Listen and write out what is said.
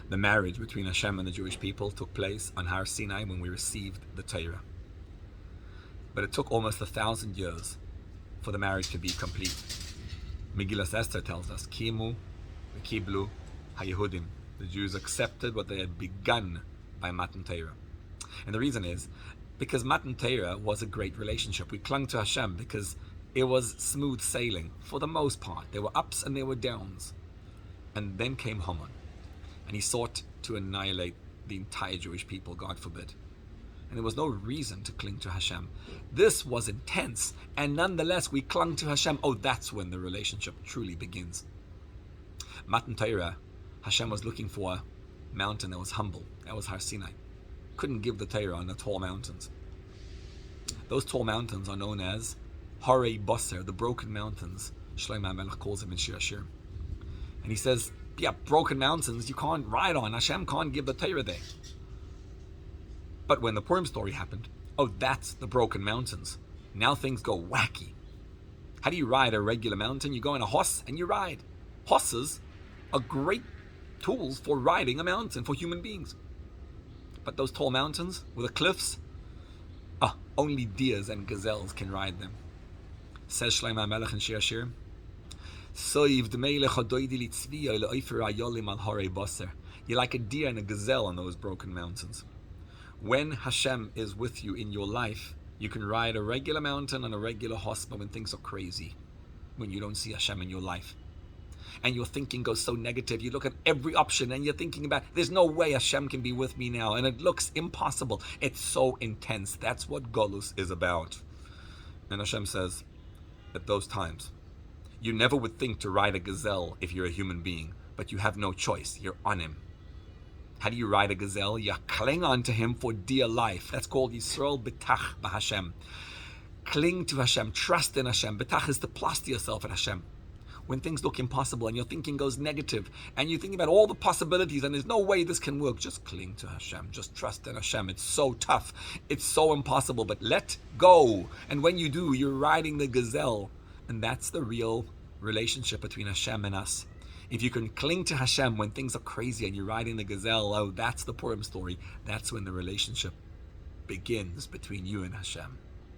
The marriage between Hashem and the Jewish people took place on Har Sinai when we received the Torah. But it took almost 1,000 years for the marriage to be complete. Megillas Esther tells us, Kimu v'kiblu haYehudim. The Jews accepted what they had begun by Matan Torah. And the reason is, because Matan Torah was a great relationship. We clung to Hashem because it was smooth sailing for the most part. There were ups and there were downs. And then came Haman. And he sought to annihilate the entire Jewish people, God forbid. And there was no reason to cling to Hashem. This was intense, and nonetheless we clung to Hashem. Oh, that's when the relationship truly begins. Matan Torah, Hashem was looking for a mountain that was humble. That was Har Sinai. Couldn't give the Torah on the tall mountains. Those tall mountains are known as Harei Boser, the broken mountains. Shlomo HaMelech calls them in Shir Hashir. And he says, yeah, broken mountains you can't ride on. Hashem can't give the Torah there. But when the Purim story happened, oh, that's the broken mountains. Now things go wacky. How do you ride a regular mountain? You go on a horse and you ride. Horses are great tools for riding a mountain for human beings. But those tall mountains with the cliffs, only deers and gazelles can ride them. Says Shlomo HaMelech in Shir Hashir, you're like a deer and a gazelle on those broken mountains. When Hashem is with you in your life, you can ride a regular mountain on a regular horse, but when things are crazy, when you don't see Hashem in your life, and your thinking goes so negative, you look at every option and you're thinking about, there's no way Hashem can be with me now, and it looks impossible. It's so intense. That's what Golus is about. And Hashem says, at those times, you never would think to ride a gazelle if you're a human being, but you have no choice. You're on him. How do you ride a gazelle? You cling on to him for dear life. That's called Yisrael B'tach B'Hashem. Cling to Hashem. Trust in Hashem. B'tach is to plaster yourself at Hashem. When things look impossible and your thinking goes negative and you think about all the possibilities and there's no way this can work, just cling to Hashem. Just trust in Hashem. It's so tough. It's so impossible, but let go. And when you do, you're riding the gazelle. And that's the real relationship between Hashem and us. If you can cling to Hashem when things are crazy and you're riding the gazelle, oh, that's the Purim story. That's when the relationship begins between you and Hashem.